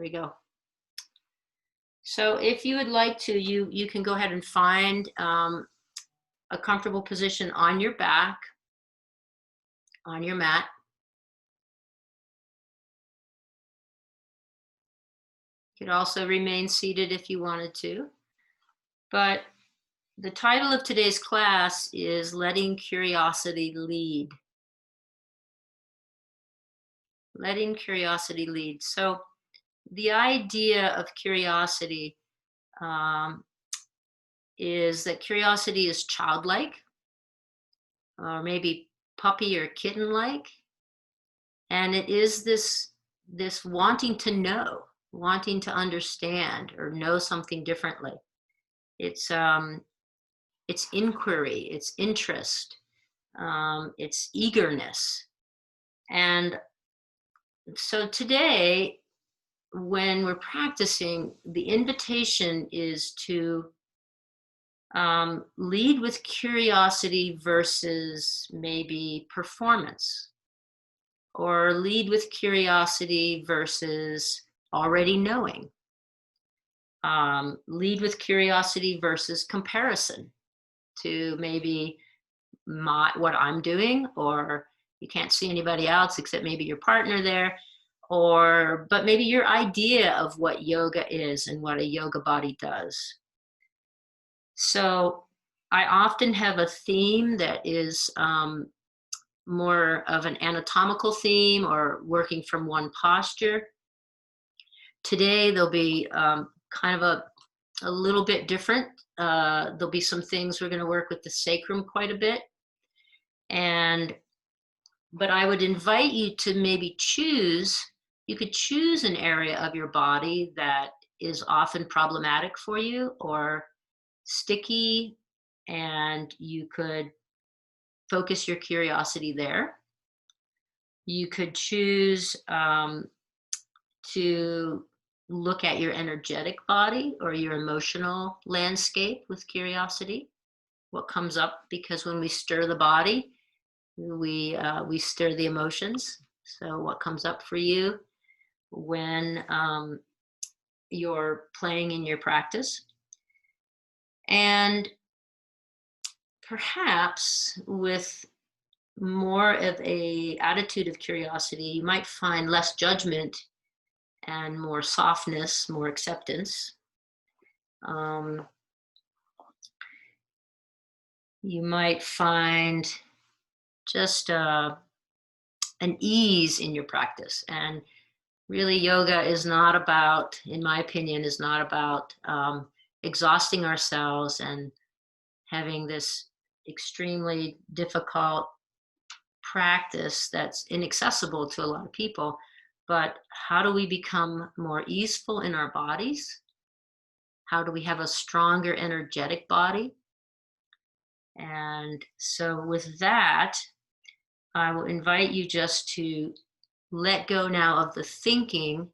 There we go. So if you would like to, you can go ahead and find a comfortable position on your back, on your mat. You could also remain seated if you wanted to. But the title of today's class is Letting Curiosity Lead. Letting curiosity lead. So the idea of curiosity is that curiosity is childlike, or maybe puppy or kitten-like, and it is this wanting to know, wanting to understand or know something differently. It's inquiry, it's interest, it's eagerness. And so today, when we're practicing, the invitation is to lead with curiosity versus maybe performance, or lead with curiosity versus already knowing. Lead with curiosity versus comparison to maybe what I'm doing, or you can't see anybody else except maybe your partner there, but maybe your idea of what yoga is and what a yoga body does. So I often have a theme that is more of an anatomical theme or working from one posture. Today there'll be kind of a little bit different. There'll be some things we're going to work with the sacrum quite a bit. But I would invite you to maybe you could choose an area of your body that is often problematic for you or sticky, and you could focus your curiosity there. You could choose to look at your energetic body or your emotional landscape with curiosity. What comes up, because when we stir the body, we stir the emotions. So what comes up for you when you're playing in your practice? And perhaps with more of a attitude of curiosity, you might find less judgment and more softness, more acceptance. You might find just an ease in your practice. And really, yoga is not about, in my opinion, is not about exhausting ourselves and having this extremely difficult practice that's inaccessible to a lot of people. But how do we become more easeful in our bodies? How do we have a stronger energetic body? And so with that, I will invite you just to let go now of the thinking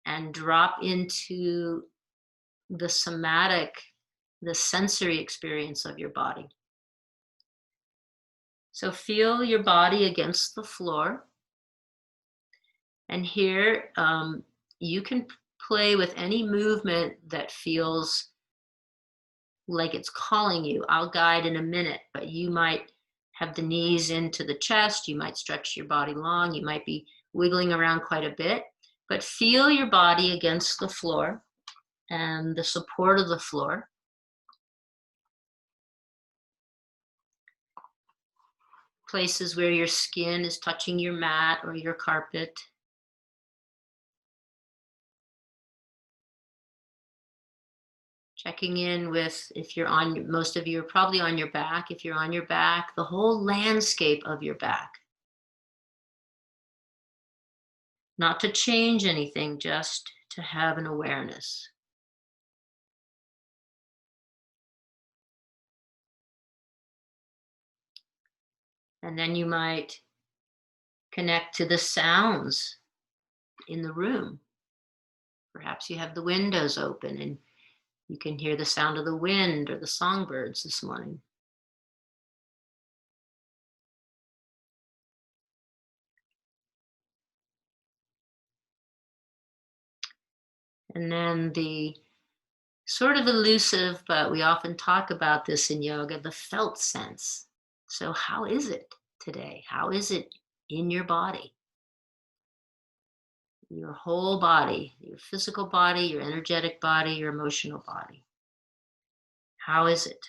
and drop into the somatic, the sensory experience of your body. So feel your body against the floor. And here you can play with any movement that feels like it's calling you. I'll guide in a minute, but you might have the knees into the chest. You might stretch your body long. You might be wiggling around quite a bit, but feel your body against the floor and the support of the floor. Places where your skin is touching your mat or your carpet. Checking in with, if you're on, most of you are probably on your back. If you're on your back, the whole landscape of your back. Not to change anything, just to have an awareness. And then you might connect to the sounds in the room. Perhaps you have the windows open and you can hear the sound of the wind or the songbirds this morning. And then the sort of elusive, but we often talk about this in yoga, the felt sense. So, how is it today? How is it in your body? Your whole body, your physical body, your energetic body, your emotional body. How is it?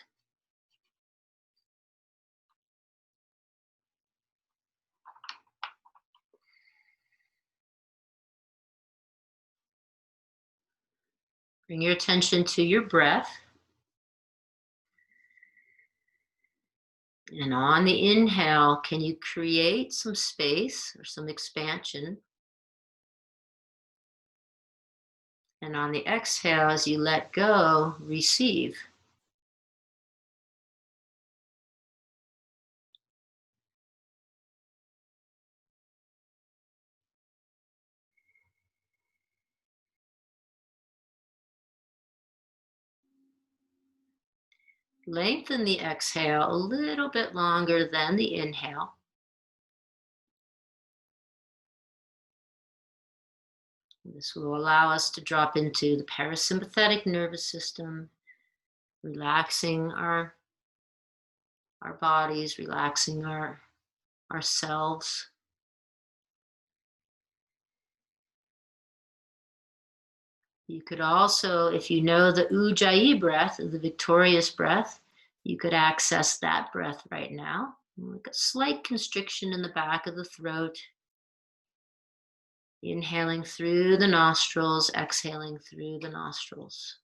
Bring your attention to your breath. And on the inhale, can you create some space or some expansion? And on the exhale, as you let go, receive. Lengthen the exhale a little bit longer than the inhale. This will allow us to drop into the parasympathetic nervous system, relaxing our bodies, relaxing ourselves. You could also, if you know the Ujjayi breath, the victorious breath, you could access that breath right now. Like a slight constriction in the back of the throat. Inhaling through the nostrils, exhaling through the nostrils.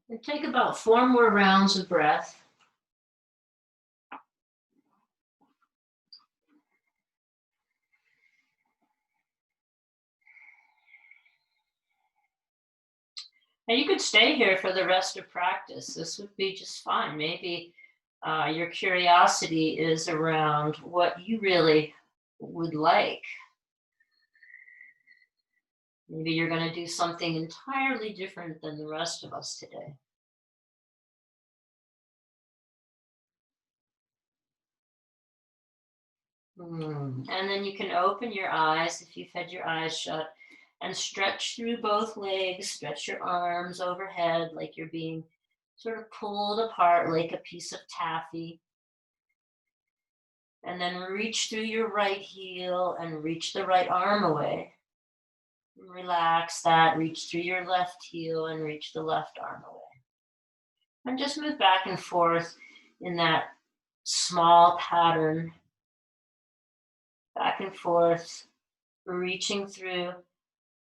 And take about 4 more rounds of breath. And you could stay here for the rest of practice. This would be just fine. Maybe your curiosity is around what you really would like. Maybe you're going to do something entirely different than the rest of us today. And then you can open your eyes if you've had your eyes shut and stretch through both legs, stretch your arms overhead like you're being sort of pulled apart like a piece of taffy. And then reach through your right heel and reach the right arm away. Relax that, reach through your left heel and reach the left arm away. And just move back and forth in that small pattern, back and forth, reaching through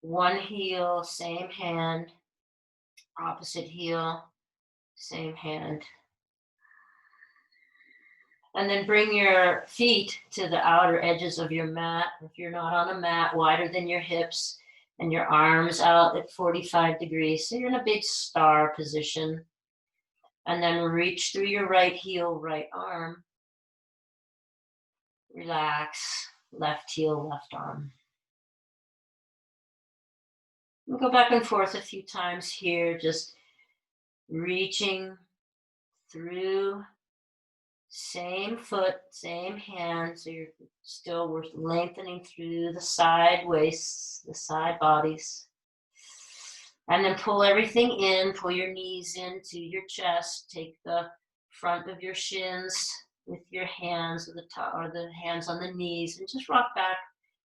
one heel, same hand, opposite heel, same hand. And then bring your feet to the outer edges of your mat. If you're not on a mat, wider than your hips, and your arms out at 45 degrees. So you're in a big star position. And then reach through your right heel, right arm. Relax, left heel, left arm. We'll go back and forth a few times here, just reaching through, same foot, same hand, so you're still lengthening through the side waists, the side bodies. And then pull everything in, pull your knees into your chest, take the front of your shins with your hands or the hands on the knees, and just rock back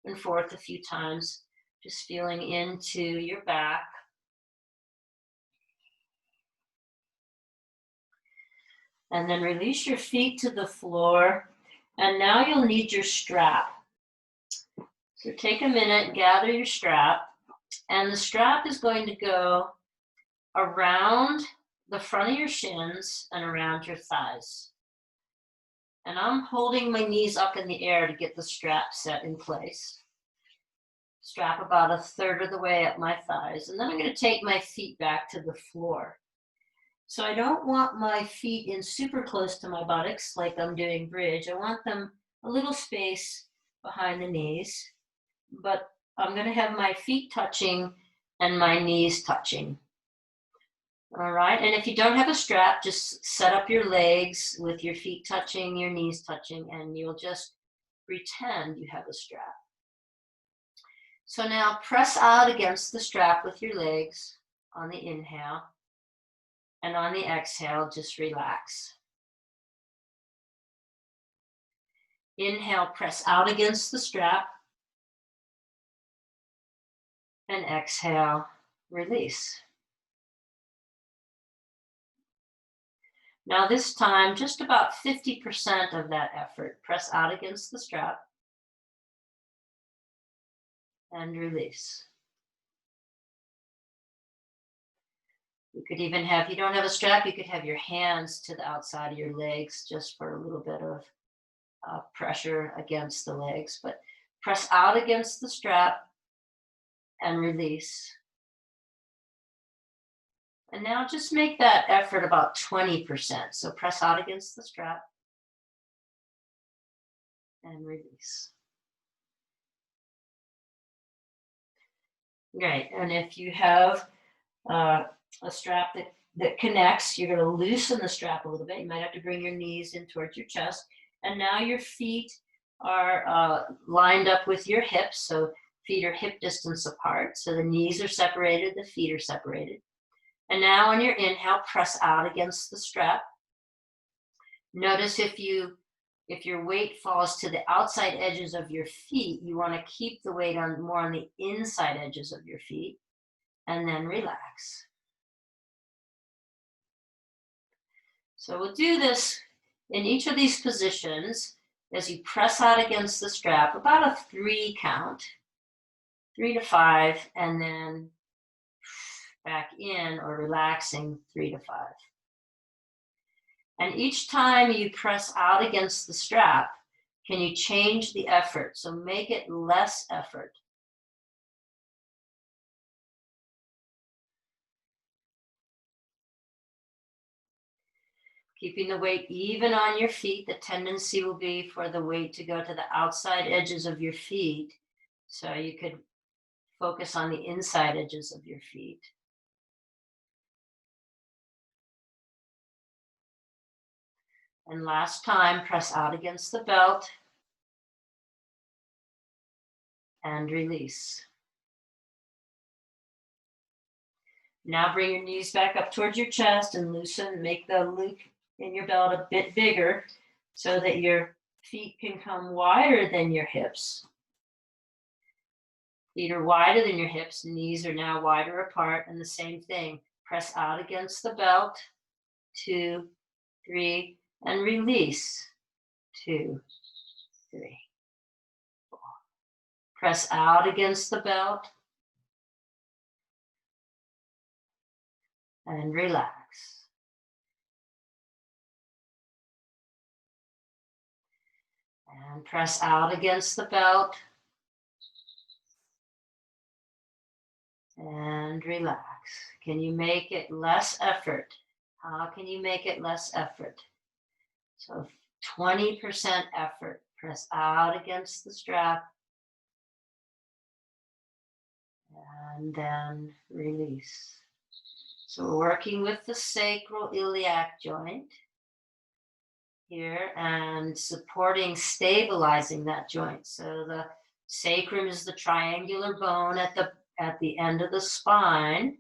and forth a few times, just feeling into your back. And then release your feet to the floor. And now you'll need your strap. So take a minute, gather your strap. And the strap is going to go around the front of your shins and around your thighs. And I'm holding my knees up in the air to get the strap set in place. Strap about 1/3 of the way up my thighs. And then I'm going to take my feet back to the floor. So I don't want my feet in super close to my buttocks like I'm doing bridge. I want them a little space behind the knees, but I'm going to have my feet touching and my knees touching. All right, and if you don't have a strap, just set up your legs with your feet touching, your knees touching, and you'll just pretend you have a strap. So now press out against the strap with your legs on the inhale, and on the exhale, just relax. Inhale, press out against the strap, and exhale, release. Now this time, just about 50% of that effort. Press out against the strap and release. You could even have, if you don't have a strap, you could have your hands to the outside of your legs just for a little bit of pressure against the legs. But press out against the strap and release. And now just make that effort about 20%. So press out against the strap and release. Great. And if you have a strap that connects, you're going to loosen the strap a little bit. You might have to bring your knees in towards your chest. And now your feet are lined up with your hips. So feet are hip distance apart. So the knees are separated, the feet are separated. And now on your inhale, press out against the strap. Notice if your weight falls to the outside edges of your feet, you want to keep the weight more on the inside edges of your feet, and then relax. So we'll do this in each of these positions as you press out against the strap, about a 3 count, 3 to 5, and then back in or relaxing 3 to 5. And each time you press out against the strap, can you change the effort? So make it less effort. Keeping the weight even on your feet. The tendency will be for the weight to go to the outside edges of your feet. So you could focus on the inside edges of your feet. And last time, press out against the belt and release. Now bring your knees back up towards your chest and loosen, make the loop in your belt a bit bigger so that your feet can come wider than your hips. Feet are wider than your hips, knees are now wider apart, and the same thing. Press out against the belt, 2, 3, and release, 2, 3, 4. Press out against the belt and relax. And press out against the belt and relax. Can you make it less effort? How can you make it less effort? So 20% effort. Press out against the strap and then release. So we're working with the sacroiliac joint here and supporting, stabilizing that joint. So the sacrum is the triangular bone at the end of the spine,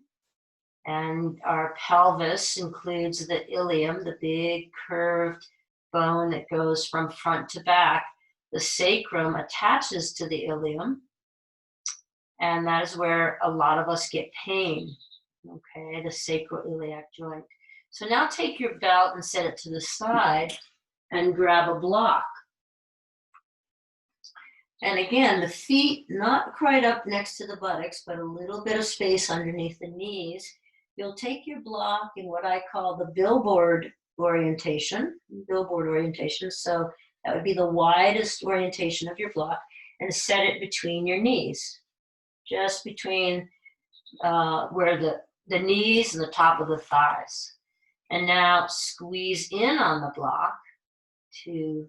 and our pelvis includes the ilium, the big curved bone that goes from front to back. The sacrum attaches to the ilium, and that is where a lot of us get pain. Okay, the sacroiliac joint. So now take your belt and set it to the side and grab a block. And again, the feet not quite up next to the buttocks, but a little bit of space underneath the knees. You'll take your block in what I call the billboard orientation. So that would be the widest orientation of your block, and set it between your knees, just between where the knees and the top of the thighs. And now squeeze in on the block, 2,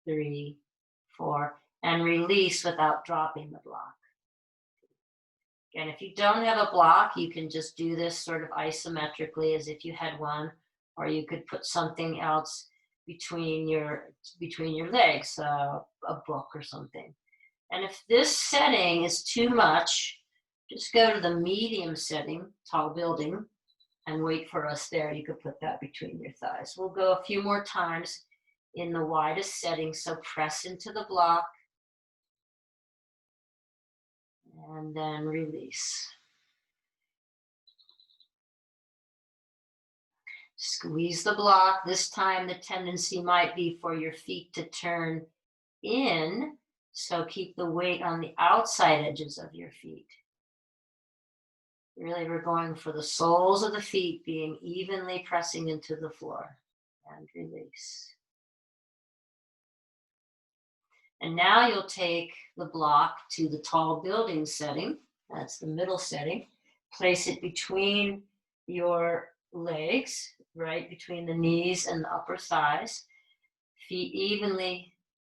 3, 4, and release without dropping the block. And if you don't have a block, you can just do this sort of isometrically as if you had one, or you could put something else between your legs, a book or something. And if this setting is too much, just go to the medium setting, tall building, and wait for us there. You could put that between your thighs. We'll go a few more times in the widest setting, so press into the block, and then release. Squeeze the block. This time the tendency might be for your feet to turn in, so keep the weight on the outside edges of your feet. Really, we're going for the soles of the feet being evenly pressing into the floor, and release. And now you'll take the block to the tall building setting. That's the middle setting. Place it between your legs, right between the knees and the upper thighs. Feet evenly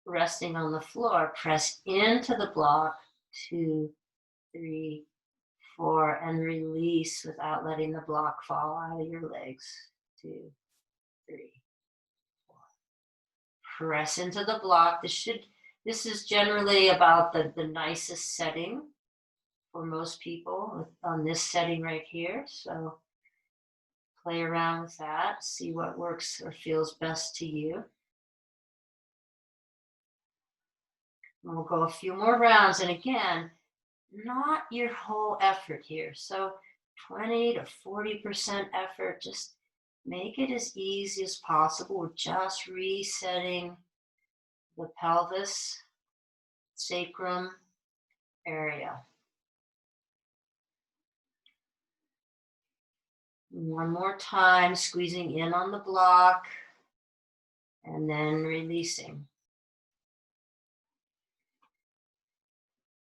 resting on the floor. Press into the block. 2, 3, 4, and release without letting the block fall out of your legs. 2, 3, 4. Press into the block. This is generally about the nicest setting for most people on this setting right here. So play around with that, see what works or feels best to you. And we'll go a few more rounds. And again, not your whole effort here. So 20 to 40% effort, just make it as easy as possible. We're just resetting the pelvis, sacrum area. One more time, squeezing in on the block and then releasing.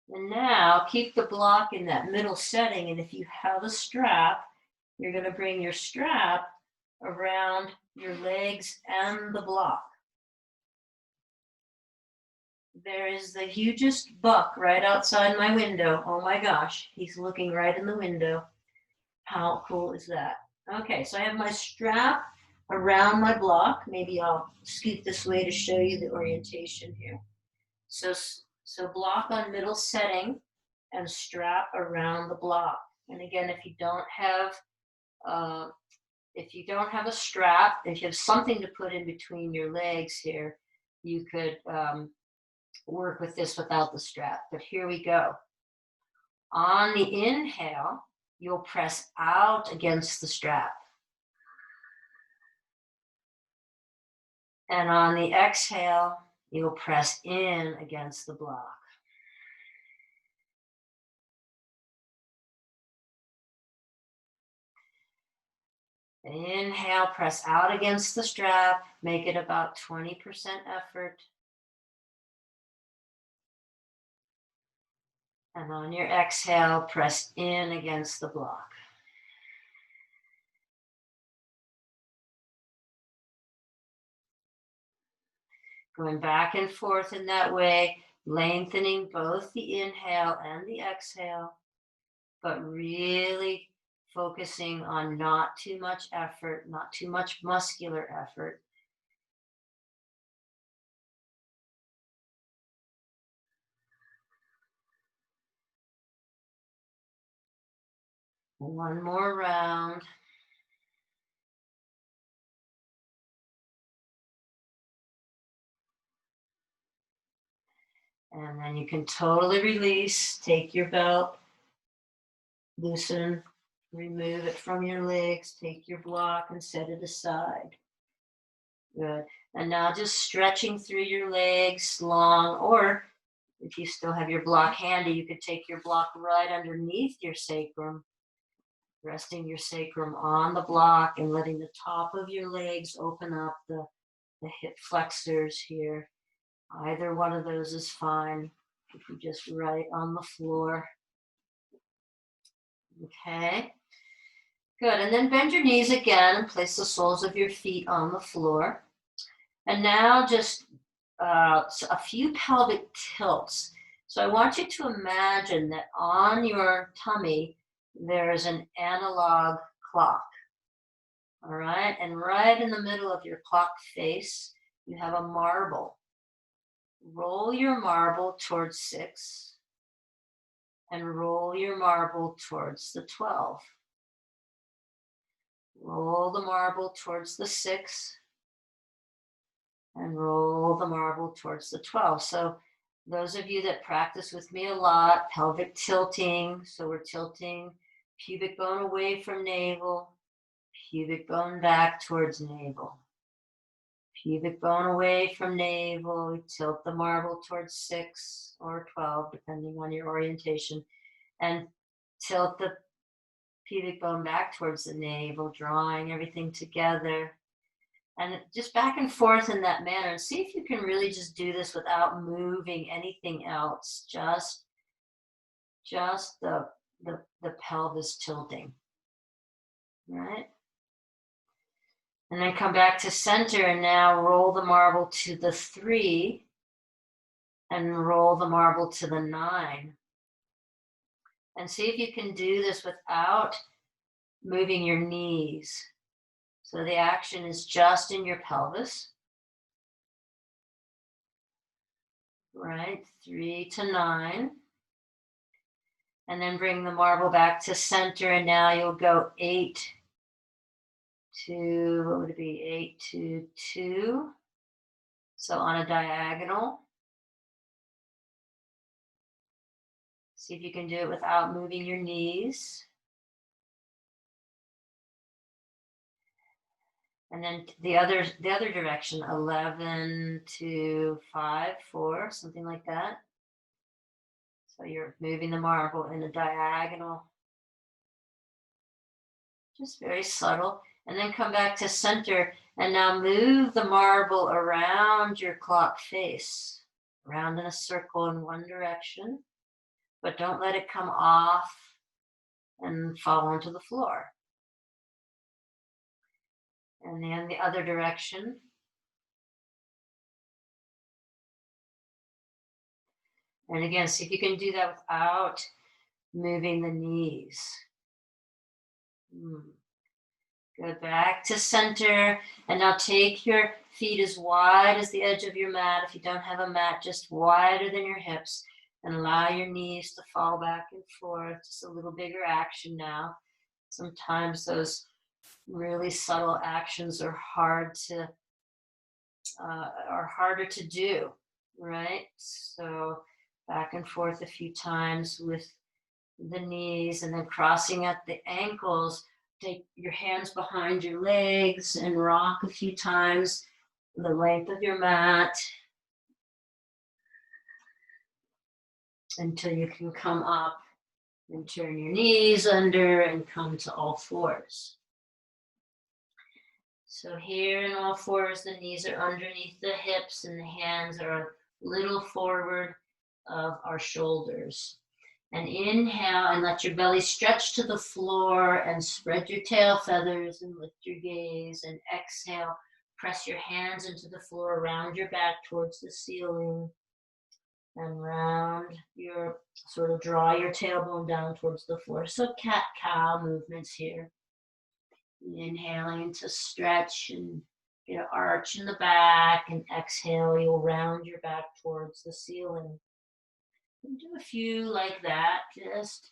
And now keep the block in that middle setting, and if you have a strap, you're going to bring your strap around your legs and the block. There is the hugest buck right outside my window. Oh my gosh, he's looking right in the window. How cool is that? Okay, so I have my strap around my block. Maybe I'll scoot this way to show you the orientation here. So block on middle setting and strap around the block. And again, if you don't have a strap, if you have something to put in between your legs here, you could work with this without the strap. But here we go. On the inhale, you'll press out against the strap. And on the exhale, you'll press in against the block. Inhale, press out against the strap. Make it about 20% effort. And on your exhale, press in against the block. Going back and forth in that way, lengthening both the inhale and the exhale, but really focusing on not too much effort, not too much muscular effort. One more round. And then you can totally release, take your belt, loosen, remove it from your legs, take your block and set it aside. Good. And now just stretching through your legs long, or if you still have your block handy, you could take your block right underneath your sacrum, resting your sacrum on the block and letting the top of your legs open up the hip flexors here. Either one of those is fine. If you just right on the floor. Okay. Good. And then bend your knees again and place the soles of your feet on the floor. And now just a few pelvic tilts. So I want you to imagine that on your tummy, there's an analog clock. All right, and right in the middle of your clock face, you have a marble. Roll your marble towards 6 and roll your marble towards the 12. Roll the marble towards the 6 and roll the marble towards the 12. So those of you that practice with me a lot, pelvic tilting, so we're tilting pubic bone away from navel, pubic bone back towards navel. Pubic bone away from navel, tilt the marble towards 6 or 12, depending on your orientation, and tilt the pubic bone back towards the navel, drawing everything together. And just back and forth in that manner. And see if you can really just do this without moving anything else, just the pelvis tilting, right? And then come back to center and now roll the marble to the 3 and roll the marble to the 9. And see if you can do this without moving your knees. So the action is just in your pelvis. Right, 3 to 9. And then bring the marble back to center and now you'll go 8 to, what would it be, 8 to 2. So on a diagonal. See if you can do it without moving your knees. And then the other direction, 11 to 5, 4, something like that. So you're moving the marble in a diagonal. Just very subtle. And then come back to center and now move the marble around your clock face, around in a circle in one direction, but don't let it come off and fall onto the floor. And then the other direction. And again, see if you can do that without moving the knees. Go back to center and now take your feet as wide as the edge of your mat. If you don't have a mat, just wider than your hips, and allow your knees to fall back and forth. Just a little bigger action now. Sometimes those really subtle actions are harder to do, right? So back and forth a few times with the knees and then crossing at the ankles. Take your hands behind your legs and rock a few times the length of your mat until you can come up and turn your knees under and come to all fours. So here in all fours, the knees are underneath the hips and the hands are a little forward of our shoulders. And inhale and let your belly stretch to the floor and spread your tail feathers and lift your gaze. And exhale, press your hands into the floor, round your back towards the ceiling and round your, sort of draw your tailbone down towards the floor. So cat-cow movements here. Inhaling to stretch and get an arch in the back, and exhale, you'll round your back towards the ceiling. And do a few like that. Just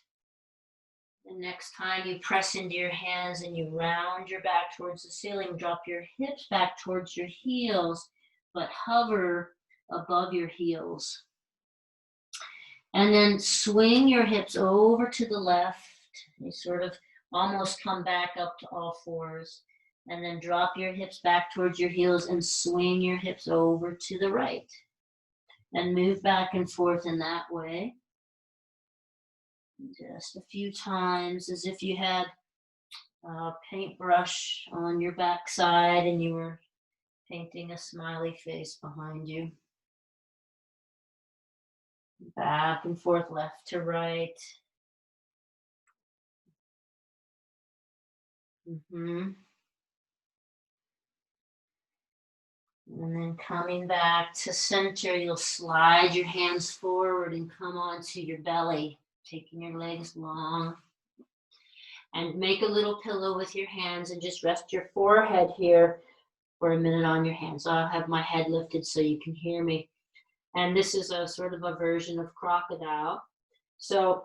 the next time you press into your hands and you round your back towards the ceiling, drop your hips back towards your heels, but hover above your heels. And then swing your hips over to the left. You sort of almost come back up to all fours. And then drop your hips back towards your heels and swing your hips over to the right. And move back and forth in that way. Just a few times, as if you had a paintbrush on your backside and you were painting a smiley face behind you. Back and forth, left to right. And then coming back to center, you'll slide your hands forward and come onto your belly, taking your legs long. And make a little pillow with your hands and just rest your forehead here for a minute on your hands. So I'll have my head lifted so you can hear me. And this is a sort of a version of crocodile. So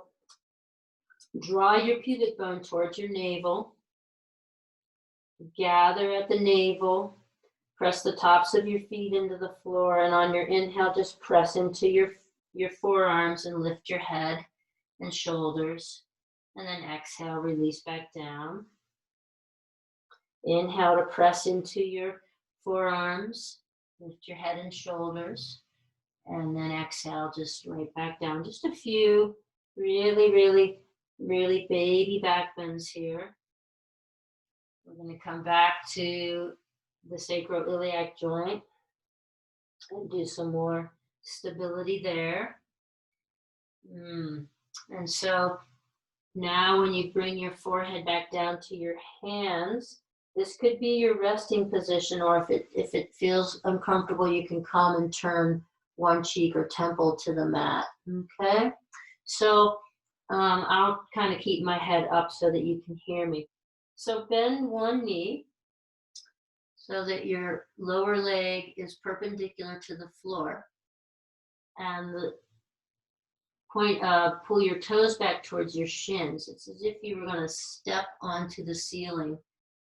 draw your pubic bone towards your navel. Gather at the navel. Press the tops of your feet into the floor. And on your inhale, just press into your forearms and lift your head and shoulders. And then exhale, release back down. Inhale to press into your forearms. Lift your head and shoulders. And then exhale, just right back down. Just a few really, really, really baby back bends here. We're going to come back to the sacroiliac joint and do some more stability there. And so now when you bring your forehead back down to your hands, this could be your resting position, or if it feels uncomfortable, you can come and turn one cheek or temple to the mat, okay? So I'll kind of keep my head up so that you can hear me. So bend one knee so that your lower leg is perpendicular to the floor. And pull your toes back towards your shins. It's as if you were going to step onto the ceiling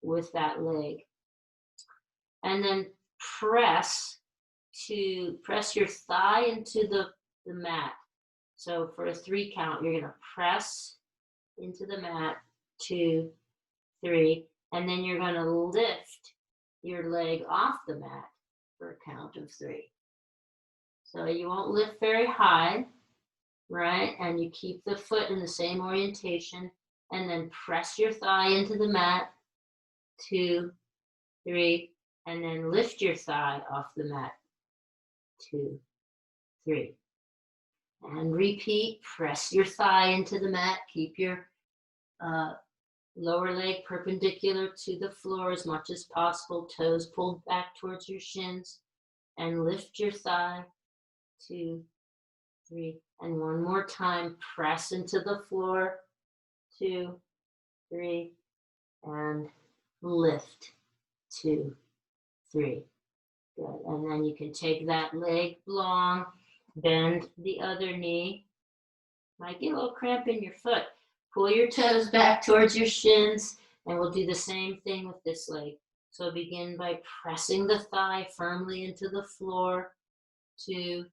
with that leg. And then press your thigh into the mat. So for a 3 count, you're going to press into the mat, 2, 3, and then you're going to lift your leg off the mat for a count of 3. So you won't lift very high, right? And you keep the foot in the same orientation, and then press your thigh into the mat, 2, 3, and then lift your thigh off the mat, 2, 3. And repeat, press your thigh into the mat, keep your lower leg perpendicular to the floor as much as possible, toes pulled back towards your shins, and lift your thigh, 2, 3, and one more time, press into the floor, 2, 3, and lift, 2, 3. Good. And then you can take that leg long, bend the other knee. Might get a little cramp in your foot. Pull your toes back towards your shins, and we'll do the same thing with this leg. So begin by pressing the thigh firmly into the floor, 2,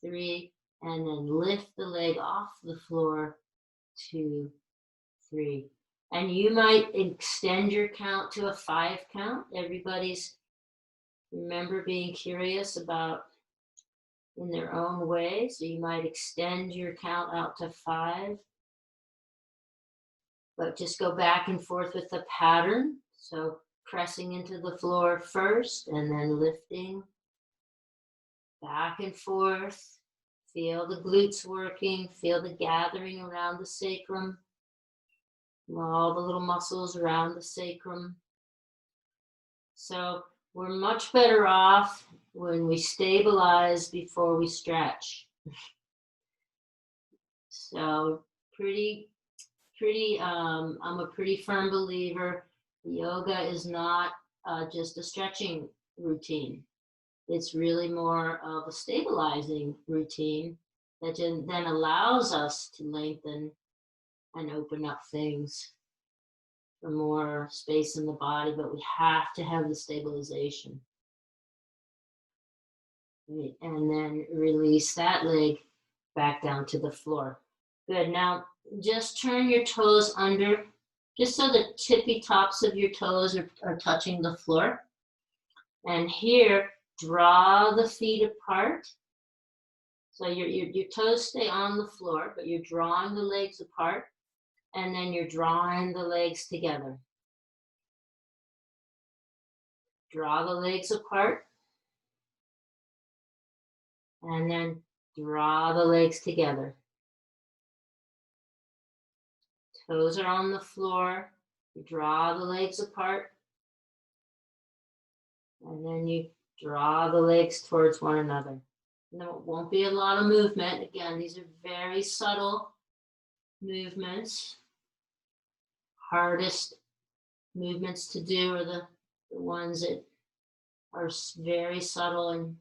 3, and then lift the leg off the floor, 2, 3. And you might extend your count to a 5 count. Everybody's, remember, being curious about in their own way. So you might extend your count out to 5. But just go back and forth with the pattern. So pressing into the floor first and then lifting. Back and forth. Feel the glutes working. Feel the gathering around the sacrum. All the little muscles around the sacrum. So we're much better off when we stabilize before we stretch. So I'm a pretty firm believer. Yoga is not just a stretching routine. It's really more of a stabilizing routine that then allows us to lengthen and open up things for more space in the body, but we have to have the stabilization. Right. And then release that leg back down to the floor. Good. Now just turn your toes under, just so the tippy tops of your toes are touching the floor. And here, draw the feet apart. So your toes stay on the floor, but you're drawing the legs apart, and then you're drawing the legs together. Draw the legs apart, and then draw the legs together. Toes are on the floor, you draw the legs apart, and then you Draw the legs towards one another. No, it won't be a lot of movement. Again, these are very subtle movements. Hardest movements to do are the ones that are very subtle and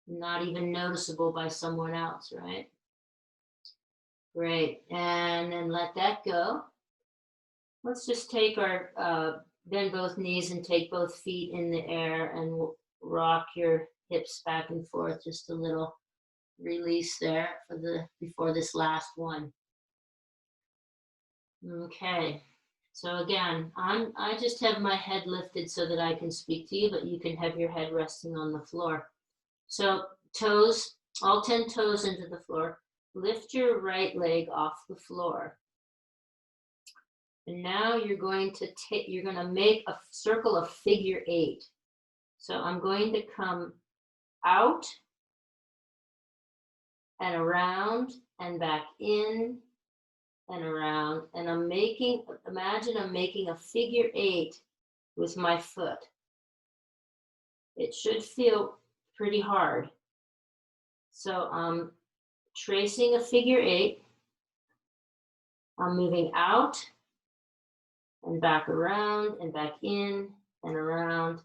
not even noticeable by someone else, right? Great, and then let that go. Let's just take our, bend both knees and take both feet in the air and rock your hips back and forth, just a little release there before this last one. Okay, so again, I just have my head lifted so that I can speak to you, but you can have your head resting on the floor. So toes, all 10 toes into the floor. Lift your right leg off the floor. And now you're going to make a circle of figure 8. So I'm going to come out and around and back in and around. And imagine I'm making a figure 8 with my foot. It should feel pretty hard. So I'm tracing a figure 8. I'm moving out and back around and back in and around,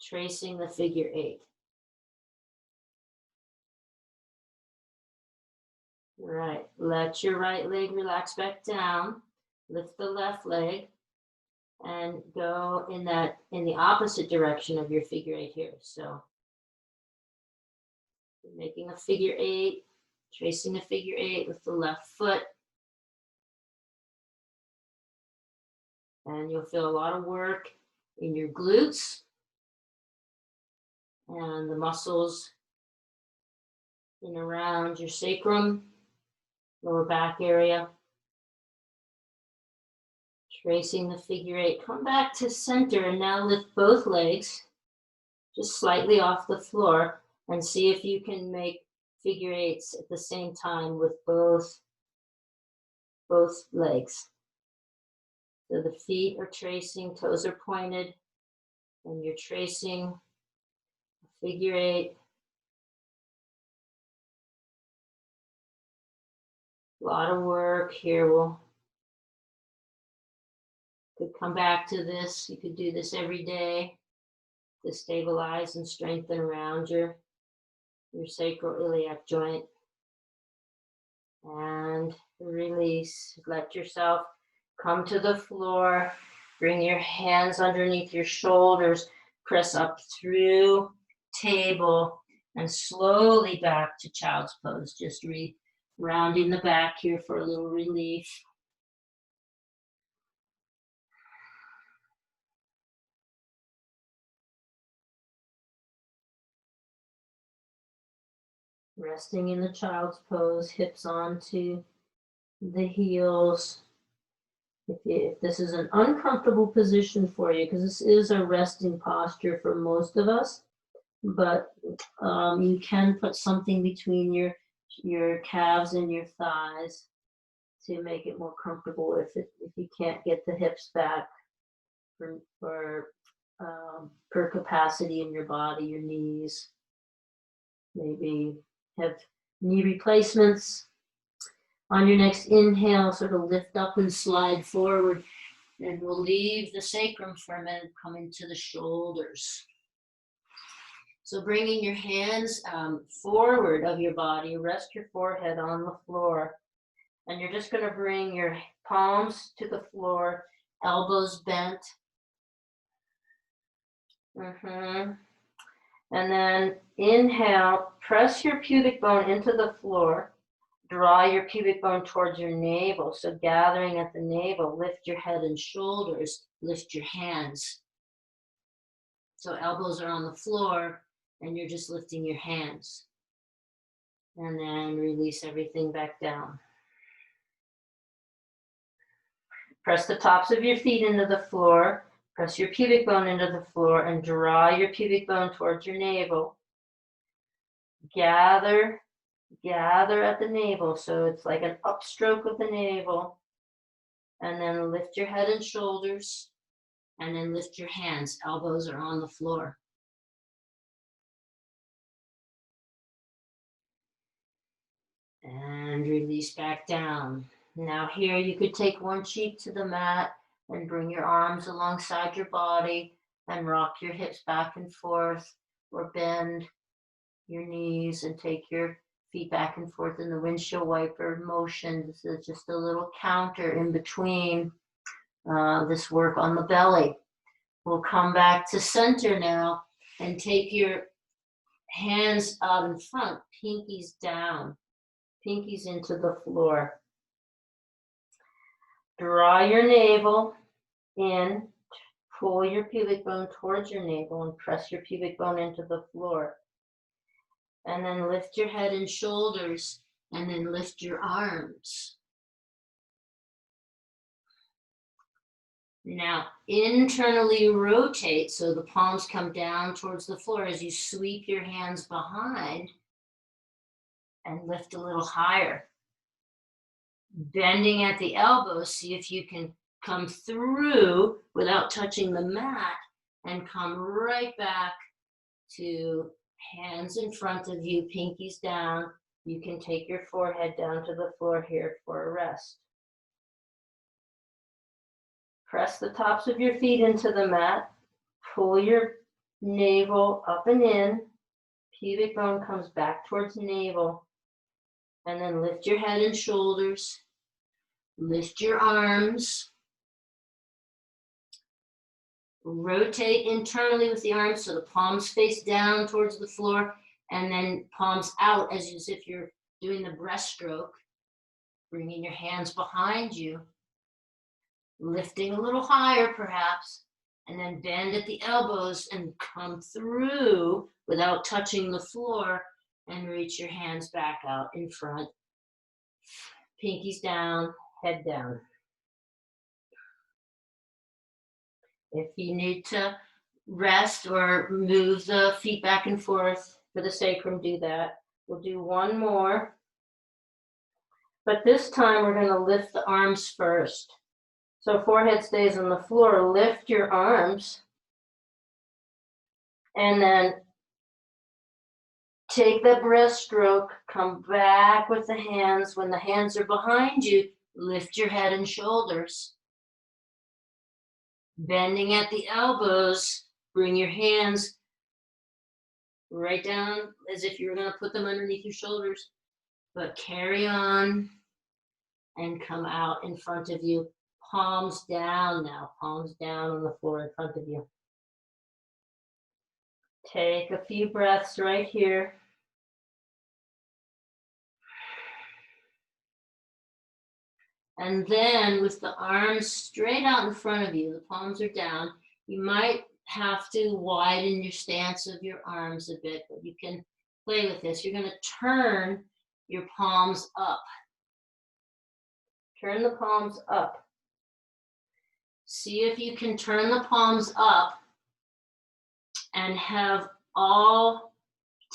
tracing the figure 8. All right, let your right leg relax back down. Lift the left leg and go in the opposite direction of your figure 8 here. So you're making a figure 8, tracing a figure 8 with the left foot. And you'll feel a lot of work in your glutes and the muscles in around your sacrum, lower back area. Tracing the figure 8. Come back to center and now lift both legs just slightly off the floor and see if you can make figure 8s at the same time with both legs. So the feet are tracing, toes are pointed, and you're tracing a figure 8. A lot of work here. We'll could come back to this. You could do this every day to stabilize and strengthen around your sacroiliac joint. And release. Let yourself come to the floor. Bring your hands underneath your shoulders. Press up through table and slowly back to child's pose. Just rounding the back here for a little relief. Resting in the child's pose, hips onto the heels. If this is an uncomfortable position for you, because this is a resting posture for most of us, but you can put something between your calves and your thighs to make it more comfortable if you can't get the hips back for capacity in your body, your knees. Maybe have knee replacements. On your next inhale, sort of lift up and slide forward, and we'll leave the sacrum for a minute, come into the shoulders. So bringing your hands forward of your body, rest your forehead on the floor, and you're just going to bring your palms to the floor, elbows bent. And then inhale, press your pubic bone into the floor. Draw your pubic bone towards your navel. So gathering at the navel, lift your head and shoulders, lift your hands. So elbows are on the floor and you're just lifting your hands. And then release everything back down. Press the tops of your feet into the floor. Press your pubic bone into the floor and draw your pubic bone towards your navel. Gather at the navel, so it's like an upstroke of the navel. And then lift your head and shoulders, and then lift your hands. Elbows are on the floor. release back down. Now here you could take one cheek to the mat and bring your arms alongside your body and rock your hips back and forth, or bend your knees and take your feet back and forth in the windshield wiper motion. This is just a little counter in between this work on the belly. We'll come back to center now and take your hands out in front, pinkies down, pinkies into the floor. Draw your navel in, pull your pubic bone towards your navel and press your pubic bone into the floor. And then lift your head and shoulders, and then lift your arms. Now, internally rotate so the palms come down towards the floor as you sweep your hands behind and lift a little higher. Bending at the elbows, see if you can come through without touching the mat and come right back to hands in front of you, pinkies down. You can take your forehead down to the floor here for a rest. Press the tops of your feet into the mat. Pull your navel up and in. Pubic bone comes back towards navel. And then lift your head and shoulders. Lift your arms. Rotate internally with the arms so the palms face down towards the floor, and then palms out as if you're doing the breaststroke. Bringing your hands behind you. Lifting a little higher perhaps, and then bend at the elbows and come through without touching the floor, and reach your hands back out in front. Pinkies down, head down. If you need to rest or move the feet back and forth for the sacrum, do that. We'll do one more. But this time we're going to lift the arms first. So forehead stays on the floor. Lift your arms. And then take the breaststroke. Come back with the hands. When the hands are behind you, lift your head and shoulders. Bending at the elbows, bring your hands right down as if you're going to put them underneath your shoulders. But carry on and come out in front of you. Palms down now, palms down on the floor in front of you. Take a few breaths right here. And then with the arms straight out in front of you, the palms are down, you might have to widen your stance of your arms a bit, but you can play with this. You're going to turn your palms up. Turn the palms up. See if you can turn the palms up and have all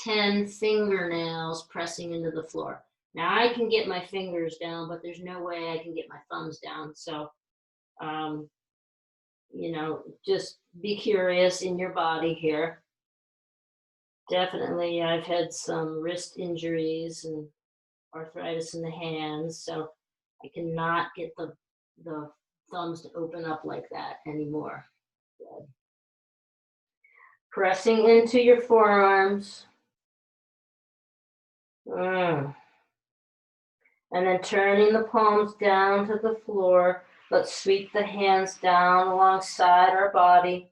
10 fingernails pressing into the floor. Now I can get my fingers down, but there's no way I can get my thumbs down. So, you know, just be curious in your body here. Definitely, I've had some wrist injuries and arthritis in the hands, so I cannot get the thumbs to open up like that anymore. Good. Pressing into your forearms. And then turning the palms down to the floor. Let's sweep the hands down alongside our body.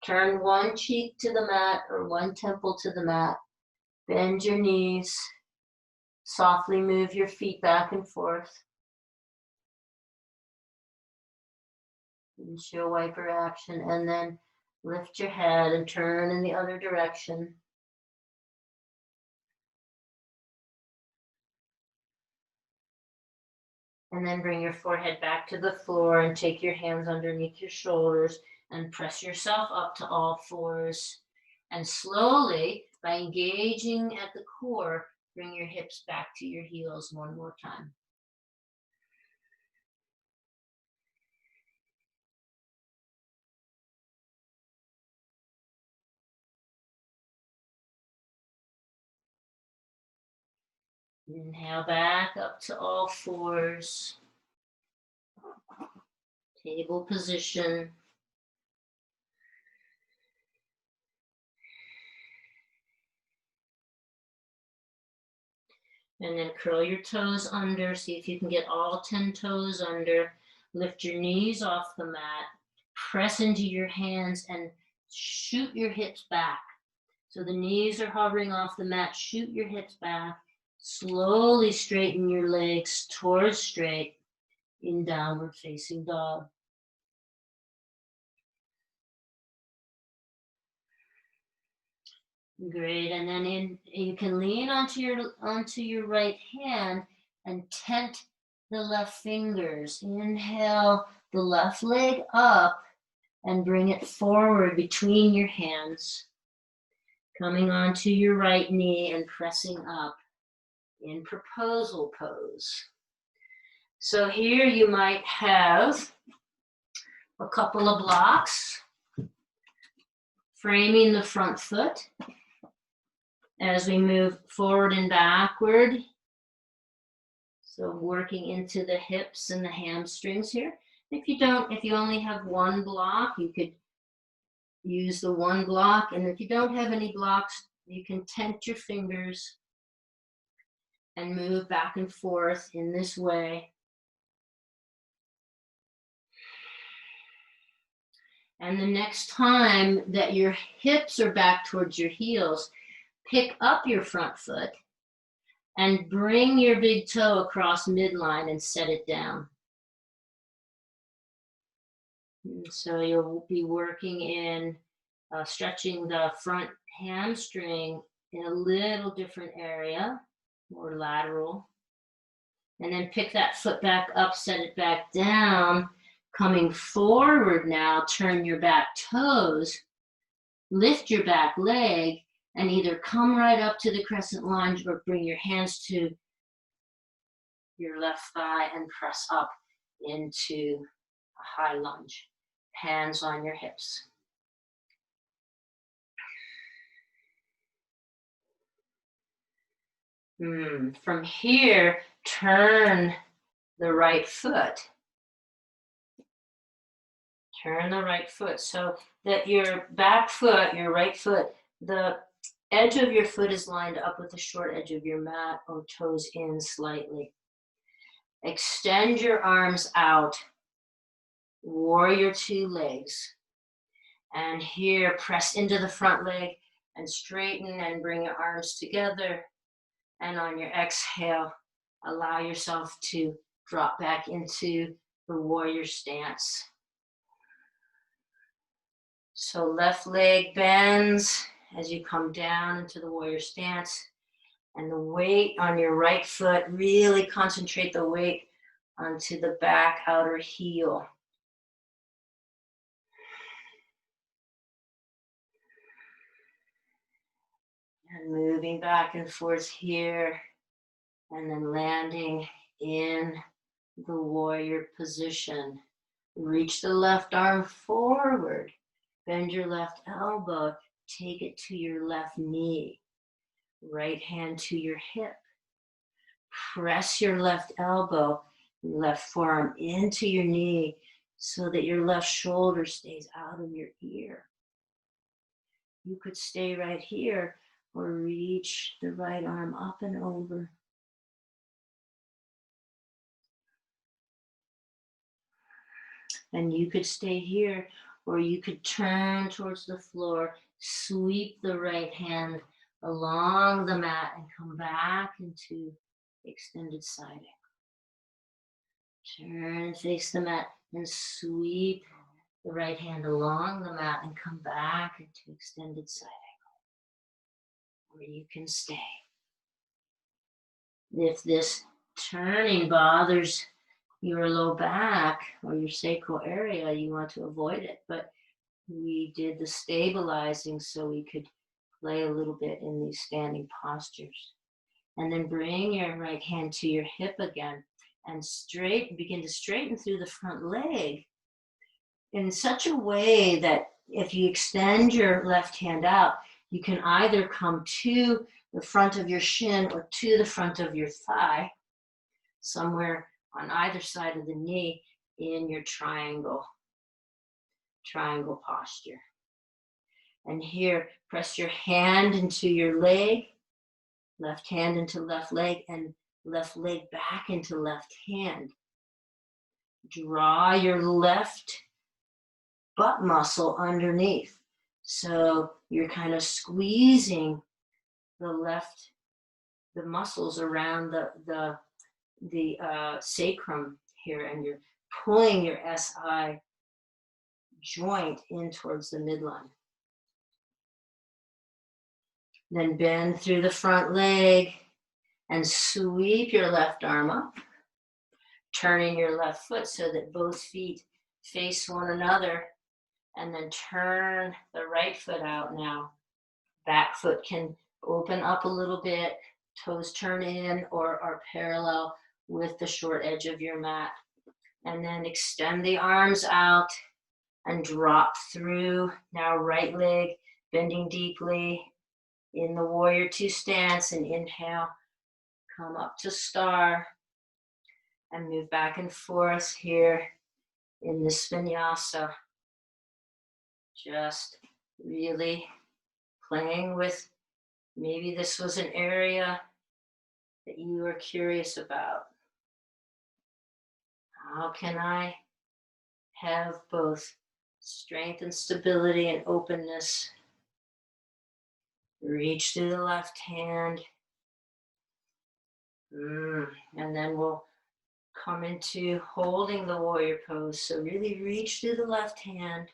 Turn one cheek to the mat or one temple to the mat. Bend your knees. Softly move your feet back and forth. Windshield wiper action, and then lift your head and turn in the other direction. And then bring your forehead back to the floor and take your hands underneath your shoulders and press yourself up to all fours. And slowly, by engaging at the core, bring your hips back to your heels one more time. Inhale back up to all fours. Table position. And then curl your toes under. See if you can get all 10 toes under. Lift your knees off the mat. Press into your hands and shoot your hips back. So the knees are hovering off the mat. Shoot your hips back. Slowly straighten your legs towards straight in downward facing dog. Great, and then you can lean onto your right hand and tent the left fingers. Inhale the left leg up and bring it forward between your hands. Coming onto your right knee and pressing up in proposal pose. So here you might have a couple of blocks framing the front foot as we move forward and backward. So working into the hips and the hamstrings here. If you only have one block, you could use the one block. And if you don't have any blocks, you can tent your fingers and move back and forth in this way. And the next time that your hips are back towards your heels, pick up your front foot and bring your big toe across midline and set it down. And so you'll be working in stretching the front hamstring in a little different area, more lateral. And then pick that foot back up, set it back down. Coming forward now, turn your back toes, lift your back leg, and either come right up to the crescent lunge or bring your hands to your left thigh and press up into a high lunge. Hands on your hips. From here, turn the right foot. Turn the right foot so that your back foot, your right foot, the edge of your foot is lined up with the short edge of your mat or toes in slightly. Extend your arms out, warrior two legs. And here, press into the front leg and straighten and bring your arms together. And on your exhale, allow yourself to drop back into the warrior stance. So left leg bends as you come down into the warrior stance. And the weight on your right foot, really concentrate the weight onto the back outer heel. And moving back and forth here. And then landing in the warrior position. Reach the left arm forward. Bend your left elbow. Take it to your left knee. Right hand to your hip. Press your left elbow, left forearm into your knee so that your left shoulder stays out of your ear. You could stay right here or reach the right arm up and over. And you could stay here, or you could turn towards the floor, sweep the right hand along the mat and come back into extended side angle. Turn and face the mat and sweep the right hand along the mat and come back into extended side angle. Or you can stay. If this turning bothers your low back or your sacral area, you want to avoid it. But we did the stabilizing so we could play a little bit in these standing postures. And then bring your right hand to your hip again and begin to straighten through the front leg in such a way that if you extend your left hand out, you can either come to the front of your shin or to the front of your thigh, somewhere on either side of the knee in your triangle posture. And here, press your hand into your leg, left hand into left leg, and left leg back into left hand. Draw your left butt muscle underneath. So you're kind of squeezing the muscles around the sacrum here, and you're pulling your SI joint in towards the midline. Then bend through the front leg and sweep your left arm up, turning your left foot so that both feet face one another, and then turn the right foot out now. Back foot can open up a little bit, toes turn in or are parallel with the short edge of your mat. And then extend the arms out and drop through. Now right leg bending deeply in the warrior two stance, and inhale, come up to star and move back and forth here in this vinyasa. Just really playing with, maybe this was an area that you were curious about. How can I have both strength and stability and openness? Reach through the left hand. And then we'll come into holding the warrior pose. So really reach through the left hand.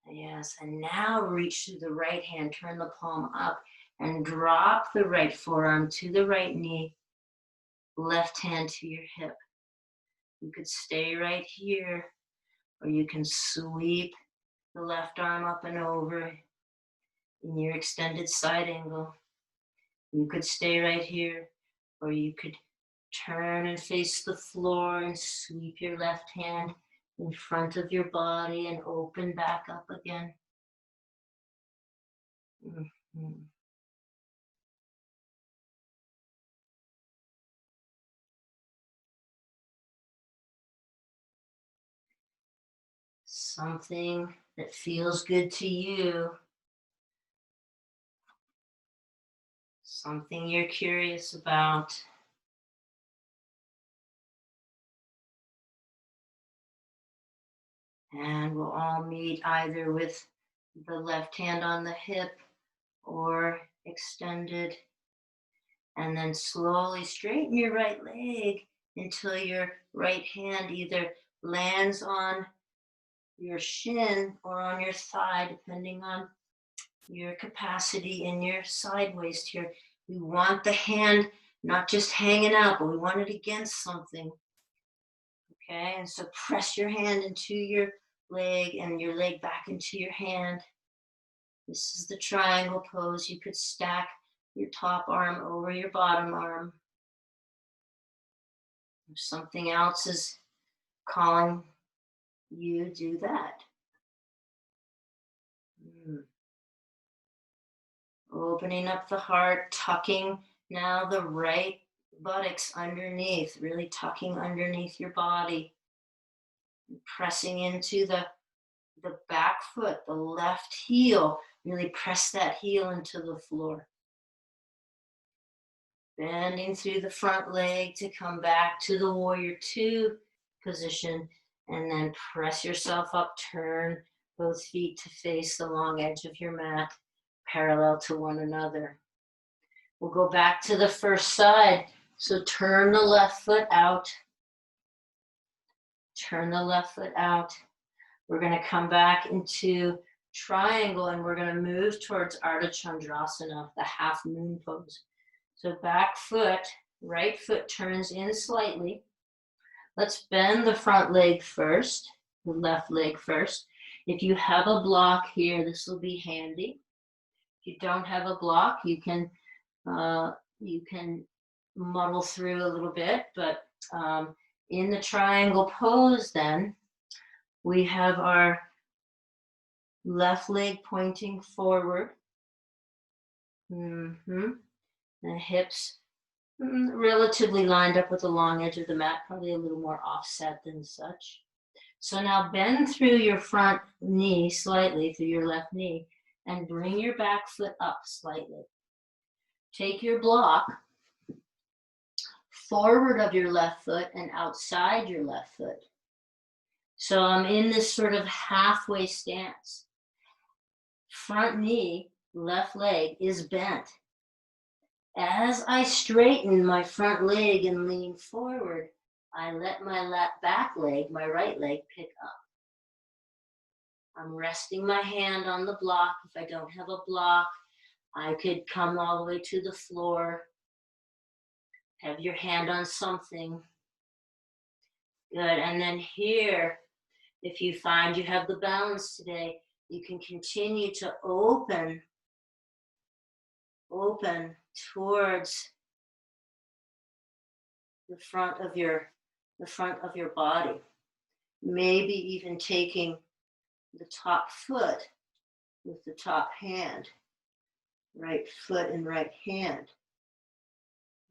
Yes, and now reach through the right hand, turn the palm up and drop the right forearm to the right knee, left hand to your hip. You could stay right here, or you can sweep the left arm up and over in your extended side angle. You could stay right here, or you could turn and face the floor and sweep your left hand in front of your body and open back up again. Something that feels good to you. Something you're curious about. And we'll all meet either with the left hand on the hip or extended. And then slowly straighten your right leg until your right hand either lands on your shin or on your thigh, depending on your capacity in your side waist here. We want the hand not just hanging out, but we want it against something. Okay, and so press your hand into your leg and your leg back into your hand. This is the triangle pose. You could stack your top arm over your bottom arm. If something else is calling you, do that. Opening up the heart, tucking now the right buttocks underneath, really tucking underneath your body. Pressing into the back foot, the left heel, really press that heel into the floor. Bending through the front leg to come back to the warrior two position, and then press yourself up, turn both feet to face the long edge of your mat, parallel to one another. We'll go back to the first side. So turn the left foot out. Turn the left foot out. We're going to come back into triangle, and we're going to move towards Ardha Chandrasana, the half moon pose. So back foot, right foot turns in slightly. Let's bend the front leg first, the left leg first. If you have a block here, this will be handy. If you don't have a block, you can muddle through a little bit, but in the triangle pose then, we have our left leg pointing forward. The hips relatively lined up with the long edge of the mat, probably a little more offset than such. So now bend through your front knee slightly, through your left knee, and bring your back foot up slightly. Take your block forward of your left foot and outside your left foot. So I'm in this sort of halfway stance. Front knee, left leg is bent. As I straighten my front leg and lean forward, I let my back leg, my right leg, pick up. I'm resting my hand on the block. If I don't have a block, I could come all the way to the floor. Have your hand on something. Good. And then here, if you find you have the balance today, you can continue to open towards the front of your body. Maybe even taking the top foot with the top hand, right foot and right hand,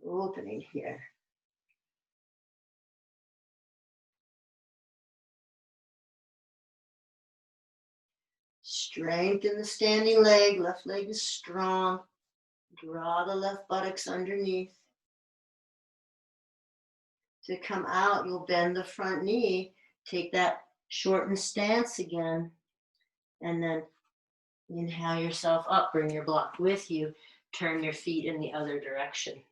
opening here. Strengthen the standing leg, left leg is strong. Draw the left buttocks underneath. To come out, you'll bend the front knee, take that shortened stance again, and then inhale yourself up, bring your block with you, turn your feet in the other direction.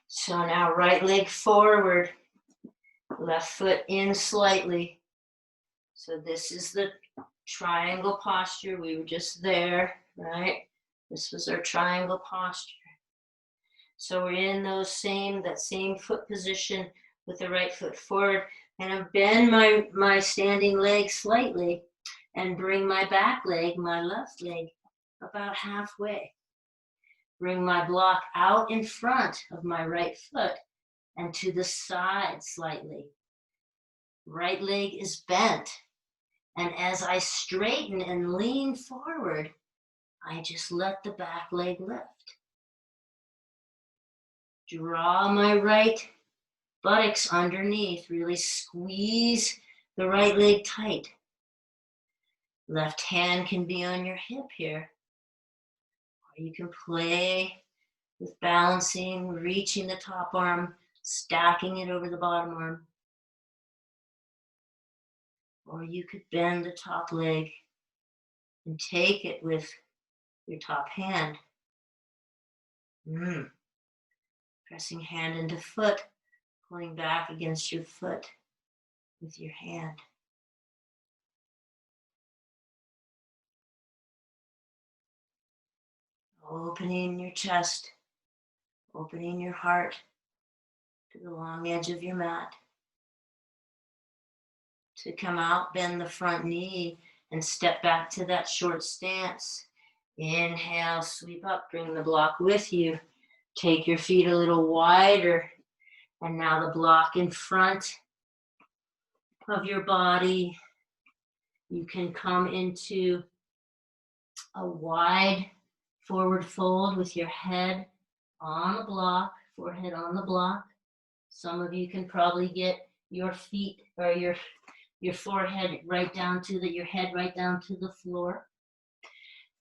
So now right leg forward, left foot in slightly. So this is the triangle posture. We were just there, right? This was our triangle posture. So we're in that same foot position with the right foot forward. And I bend my standing leg slightly and bring my back leg, my left leg, about halfway. Bring my block out in front of my right foot and to the side slightly. Right leg is bent. And as I straighten and lean forward, I just let the back leg lift. Draw my right buttocks underneath. Really squeeze the right leg tight. Left hand can be on your hip here. Or you can play with balancing, reaching the top arm, stacking it over the bottom arm. Or you could bend the top leg and take it with your top hand. Pressing hand into foot, pulling back against your foot with your hand. Opening your chest, opening your heart to the long edge of your mat. To come out, bend the front knee and step back to that short stance. Inhale, sweep up, bring the block with you. Take your feet a little wider. And now the block in front of your body. You can come into a wide forward fold with your head on the block, forehead on the block. Some of you can probably get your feet or your forehead right down to your head right down to the floor.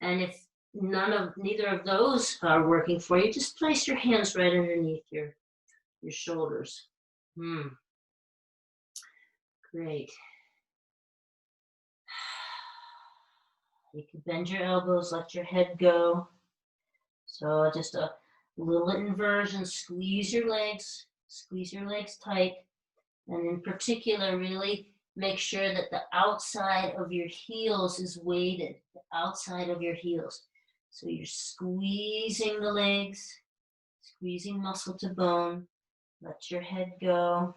And if neither of those are working for you, just place your hands right underneath your shoulders. Great. You can bend your elbows, let your head go. So just a little inversion, squeeze your legs tight. And in particular, really make sure that the outside of your heels is weighted, the outside of your heels. So you're squeezing the legs, squeezing muscle to bone. Let your head go.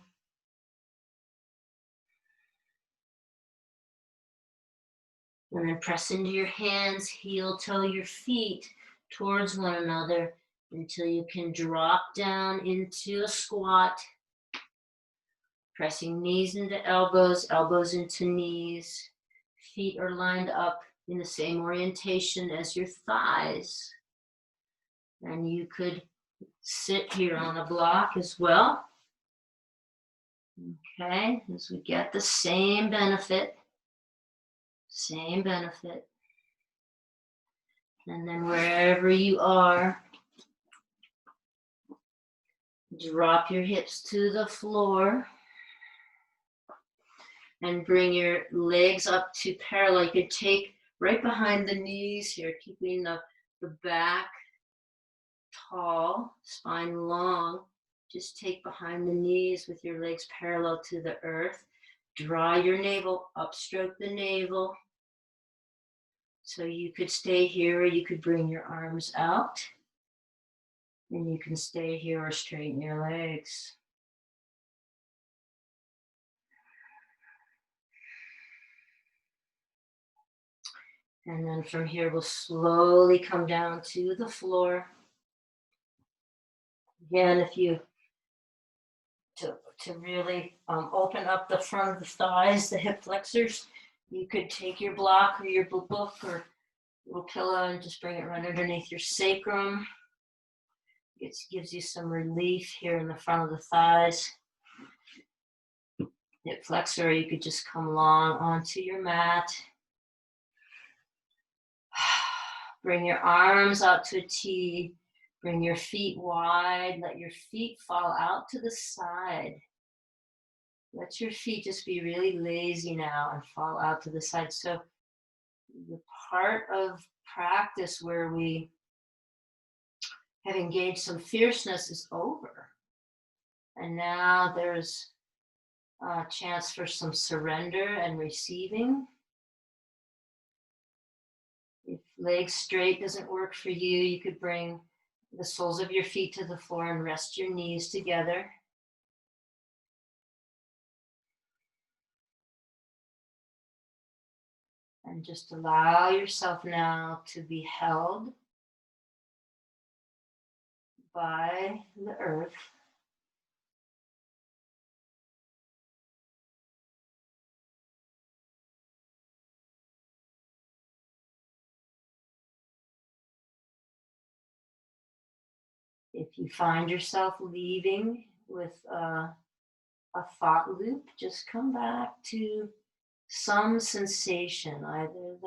And then press into your hands, heel, toe, your feet towards one another until you can drop down into a squat. Pressing knees into elbows, elbows into knees. Feet are lined up in the same orientation as your thighs. And you could sit here on a block as well. Okay, as we get the same benefit. Same benefit. And then wherever you are, drop your hips to the floor and bring your legs up to parallel. You could take right behind the knees here, keeping the back tall, spine long. Just take behind the knees with your legs parallel to the earth. Draw your navel, upstroke the navel. So you could stay here or you could bring your arms out. And you can stay here or straighten your legs. And then from here, we'll slowly come down to the floor. Again, if you, to really open up the front of the thighs, the hip flexors, you could take your block or your book or little pillow and just bring it right underneath your sacrum. It gives you some relief here in the front of the thighs. Hip flexor, you could just come long onto your mat. Bring your arms out to a T. Bring your feet wide. Let your feet fall out to the side. Let your feet just be really lazy now and fall out to the side. So the part of practice where we have engaged some fierceness is over. And now there's a chance for some surrender and receiving. If legs straight doesn't work for you, you could bring the soles of your feet to the floor and rest your knees together. And just allow yourself now to be held by the earth. If you find yourself leaving with a thought loop, just come back to some sensation, either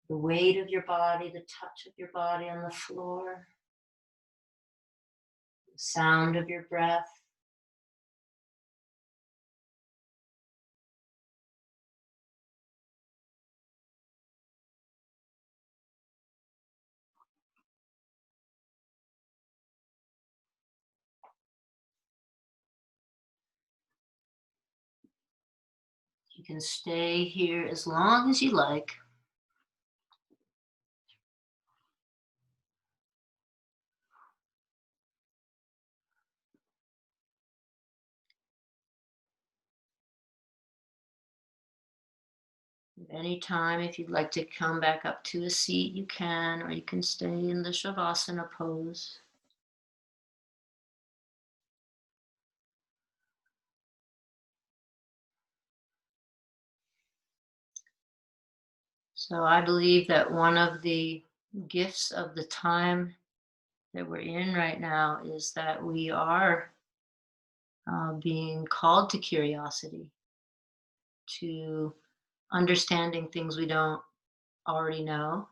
the weight of your body, the touch of your body on the floor, the sound of your breath. You can stay here as long as you like. Anytime, if you'd like to come back up to a seat, you can, or you can stay in the Shavasana pose. So I believe that one of the gifts of the time that we're in right now is that we are being called to curiosity, to understanding things we don't already know.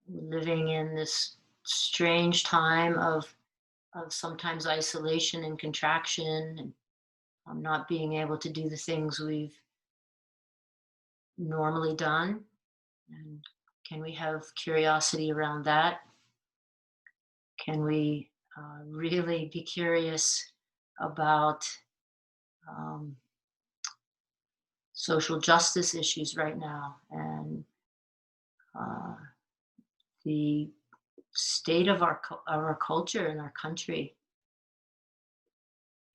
Living in this strange time of sometimes isolation and contraction, and not being able to do the things we've normally done. And can we have curiosity around that? Can we really be curious about social justice issues right now and the state of our culture and our country?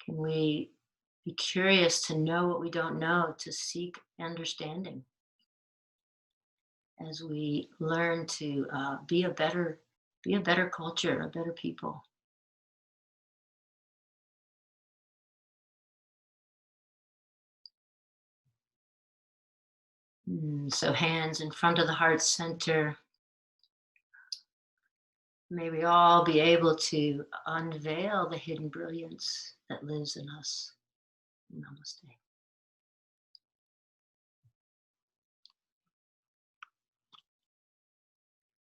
Can we be curious to know what we don't know, to seek understanding as we learn to be a better culture, a better people? So hands in front of the heart center. May we all be able to unveil the hidden brilliance that lives in us. Namaste.